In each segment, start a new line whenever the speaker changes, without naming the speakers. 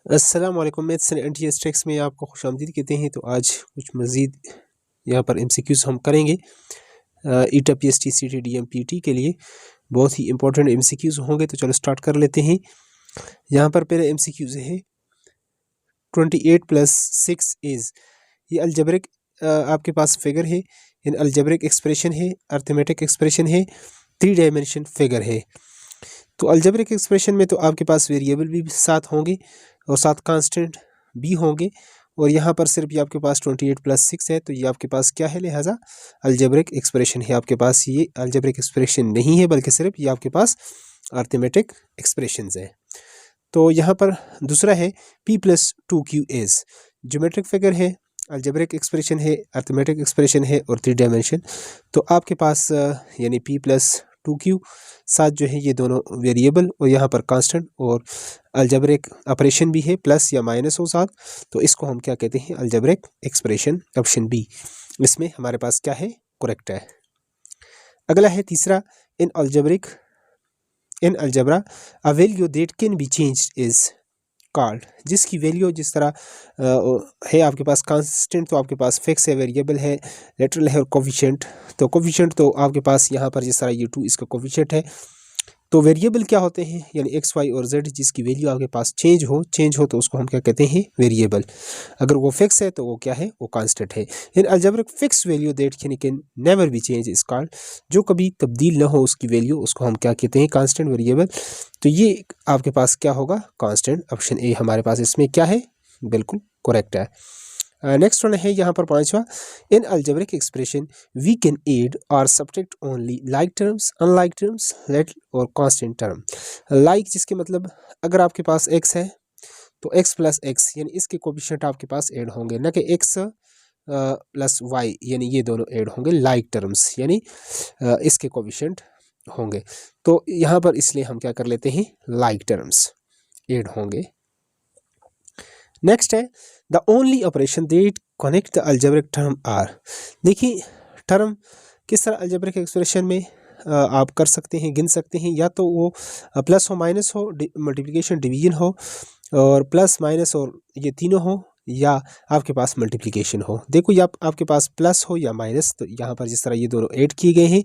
अस्सलाम वालेकुम। Maths and NTS tricks में आपको खुशामदीद कहते हैं। तो आज कुछ मज़ीद यहाँ पर एमसीक्यूज़ हम करेंगे ईटा पीएसटी सीटी डीएमपीटी के लिए। बहुत ही इंपॉर्टेंट एमसीक्यूज़ होंगे, तो चलो स्टार्ट कर लेते हैं। यहाँ पर पहले एमसीक्यूज़ है 28 + 6 इज़, ये अलजेब्रिक आपके पास फिगर है, इन अलजेब्रिक एक्सप्रेशन है, अर्थमेटिक एक्सप्रेशन है, 3 डायमेंशन फिगर है। तो अलजेब्रिक एक्सप्रेशन में तो आपके पास वेरिएबल भी साथ होंगे और साथ कांस्टेंट भी होंगे, और यहाँ पर सिर्फ ये आपके पास 28 + 6 है, तो ये आपके पास क्या है, लिहाजा अलजेब्रिक एक्सप्रेशन है। आपके पास ये अलजेब्रिक एक्सप्रेशन नहीं है, बल्कि सिर्फ ये आपके पास अर्थमेटिक एक्सप्रेशंस है। तो यहाँ पर दूसरा है p + 2q is, geometric figure है, अलजेब्रिक एक्सप्रेशन है, अर्थमेटिक एक्सप्रेशन है और 3 डायमेंशन। तो आपके पास यानी p + 2q साथ जो है ये दोनों वेरिएबल और यहाँ पर कांस्टेंट और अलजेब्रिक ऑपरेशन भी है, प्लस या माइनस हो साथ, तो इसको हम क्या कहते हैं, अलजेब्रिक एक्सप्रेशन। ऑप्शन बी इसमें हमारे पास क्या है, करेक्ट है। अगला है तीसरा, in algebra a value that can be changed is called, जिसकी वैल्यू जिस तरह है आपके पास कांस्टेंट, तो आपके पास फिक्स है, वेरिएबल है, लेटरल है और कोफिशिएंट। तो कोफिशिएंट तो आपके पास यहाँ पर जिस तरह ये 2 इसका कोफिशिएंट है। तो वेरिएबल क्या होते हैं, यानी एक्स वाई और जेड, जिसकी वैल्यू आपके पास चेंज हो तो उसको हम क्या कहते हैं, वेरिएबल। अगर वो फिक्स है तो वो क्या है, वो कांस्टेंट है। In algebraic fix value that can never be change is called, जो कभी तब्दील न हो उसकी वैल्यू, उसको हम क्या कहते हैं, कांस्टेंट वेरिएबल। तो ये आपके पास क्या होगा, कांस्टेंट। ऑप्शन ए हमारे पास इसमें क्या है, बिल्कुल करेक्ट है। नेक्स्ट वन है यहाँ पर पांचवा, in algebraic expression we can add और subtract only like terms, unlike terms, लेट और कांस्टेंट टर्म। लाइक जिसके मतलब अगर आपके पास x है तो x + x यानी इसके कोफिशिएंट आपके पास ऐड होंगे, न कि x + y यानी ये दोनों ऐड होंगे। लाइक टर्म्स यानी इसके कोफिशिएंट होंगे। तो यहाँ पर इसलिए हम क्या कर लेते हैं, लाइक टर्म्स ऐड होंगे। नेक्स्ट है the only operation that connect the algebraic term are. देखिए टर्म किस तरह अलजेब्रिक एक्सप्रेशन में आप कर सकते हैं, गिन सकते हैं, या तो वो प्लस हो, माइनस हो, मल्टीप्लिकेशन डिवीजन हो, और प्लस माइनस और ये तीनों हो, या आपके पास मल्टीप्लिकेशन हो। देखो या आपके पास प्लस हो या माइनस, तो यहाँ पर जिस तरह ये दोनों ऐड किए गए हैं,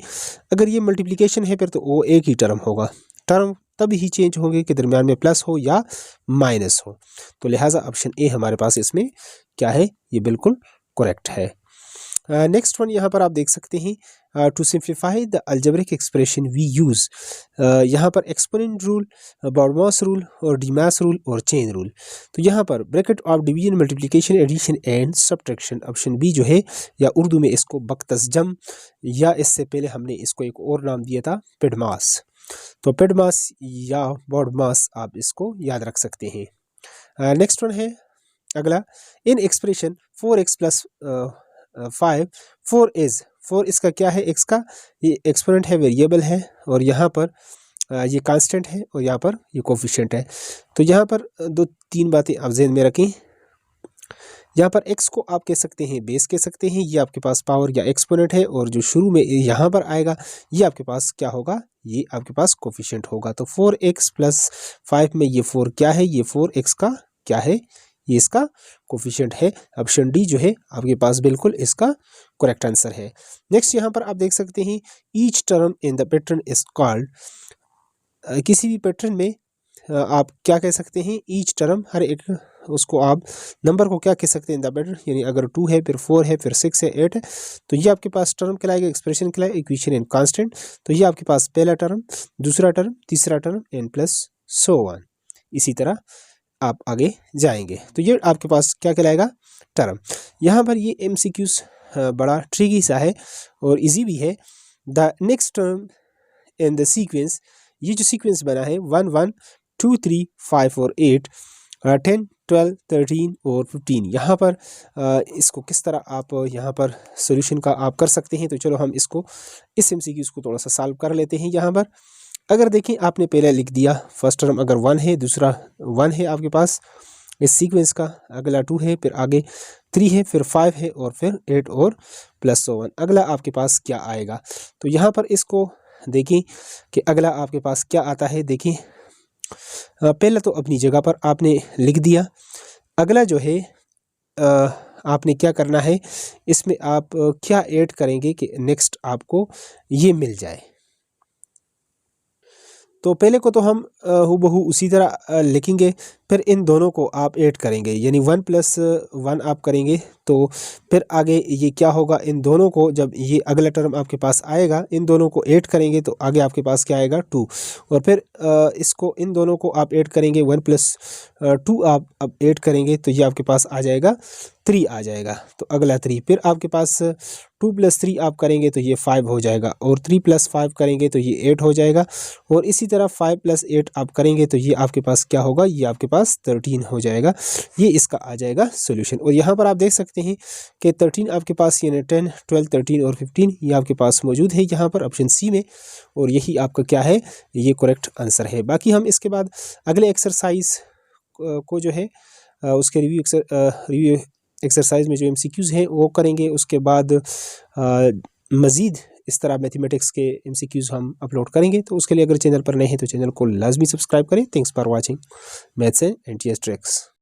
अगर ये मल्टीप्लिकेशन है फिर तो वो एक ही टर्म होगा। टर्म तब ही चेंज होंगे कि दरमियान में प्लस हो या माइनस हो। तो लिहाजा ऑप्शन ए हमारे पास इसमें क्या है, ये बिल्कुल करेक्ट है। नेक्स्ट वन यहाँ पर आप देख सकते हैं, to simplify the algebraic expression we use, यहाँ पर एक्सपोनेंट रूल, बॉडमास रूल और डीमास रूल और चेन रूल। तो यहाँ पर bracket of division, multiplication, addition and subtraction. Option B जो है, या उर्दू में इसको बख्तसजम, या इससे पहले हमने इसको एक और नाम दिया था, पेडमास। तो पेडमास या बॉडमास आप इसको याद रख सकते हैं। नेक्स्ट वन है अगला, इन एक्सप्रेशन 4x + 5 4 इज, 4 इसका क्या है, x का ये एक्सपोनेंट है, वेरिएबल है, और यहाँ पर ये कांस्टेंट है, और यहाँ पर ये कोफिशिएंट है। तो यहाँ पर 2-3 बातें आप ज़हन में रखें। यहाँ पर x को आप कह सकते हैं बेस कह सकते हैं, ये आपके पास पावर या एक्सपोनेंट है, और जो शुरू में यहाँ पर आएगा ये आपके पास क्या होगा, ये आपके पास कोफिशिएंट होगा। तो 4x + 5 में ये 4 क्या है, ये 4x का क्या है, ये इसका कोफिशिएंट है। ऑप्शन डी जो है आपके पास बिल्कुल इसका करेक्ट आंसर है। नेक्स्ट यहाँ पर आप देख सकते हैं, each term in the pattern is called, किसी भी पैटर्न में आप क्या कह सकते हैं, ईच टर्म, हर एक उसको आप नंबर को क्या कह सकते हैं, इन द पैटर्न, यानी अगर 2 है, फिर 4 है, फिर 6 है, 8 है, तो ये आपके पास टर्म कहलाएगा, एक्सप्रेशन कहलाएगा, इक्वेशन एंड कांस्टेंट। तो ये आपके पास पहला टर्म, दूसरा टर्म, तीसरा term and plus so on, इसी तरह आप आगे जाएंगे। तो ये आपके पास क्या कहलाएगा, टर्म। यहाँ पर ये MCQs बड़ा ट्रिकी सा है और इजी भी है। The next term in the sequence, ये जो सीक्वेंस बना है 1 1 2 3 5 और 8 10 12 13 और 15, यहाँ पर इसको किस तरह आप यहाँ पर सोल्यूशन का आप कर सकते हैं। तो चलो हम इसको इस MCQs को थोड़ा सा सॉल्व कर लेते हैं। यहाँ पर अगर देखें, आपने पहले लिख दिया फर्स्ट टर्म अगर 1 है, दूसरा 1 है आपके पास इस सीक्वेंस का, अगला 2 है, फिर आगे 3 है, फिर 5 है, और फिर 8 और प्लस 1। अगला आपके पास क्या आएगा, तो यहाँ पर इसको देखें कि अगला आपके पास क्या आता है। देखें पहला तो अपनी जगह पर आपने लिख दिया। अगला जो है आपने क्या करना है, इसमें आप क्या ऐड करेंगे कि नेक्स्ट आपको ये मिल जाए। तो पहले को तो हम हूबहू उसी तरह लिखेंगे, फिर इन दोनों को आप ऐड करेंगे, यानी 1+1 आप करेंगे। तो फिर आगे ये क्या होगा, इन दोनों को जब ये अगला टर्म आपके पास आएगा, इन दोनों को ऐड करेंगे तो आगे आपके पास क्या आएगा 2। और फिर इसको इन दोनों को आप ऐड करेंगे, 1+2 आप अब ऐड करेंगे तो ये आपके पास आ जाएगा 3 आ जाएगा। तो अगला 3, फिर आपके पास 2+3 आप करेंगे तो ये 5 हो जाएगा, और 3+5 करेंगे तो ये 8 हो जाएगा, और इसी तरह 5+8 आप करेंगे तो ये आपके पास क्या होगा, ये आपके पास 13 हो जाएगा। ये इसका आ जाएगा सोल्यूशन। और यहाँ पर आप देख सकते हैं कि 13 आपके पास, यानी 10, 12, 13 और 15 ये आपके पास मौजूद है यहाँ पर ऑप्शन सी में, और यही आपका क्या है, ये करेक्ट आंसर है। बाकी हम इसके बाद अगले एक्सरसाइज को जो है उसके रिव्यू एक्सरसाइज में जो MCQs हैं वो करेंगे। उसके बाद मज़ीद इस तरह मैथमेटिक्स के MCQs हम अपलोड करेंगे। तो उसके लिए अगर चैनल पर नए हैं तो चैनल को लाजमी सब्सक्राइब करें। Thanks for watching maths and NTS tricks.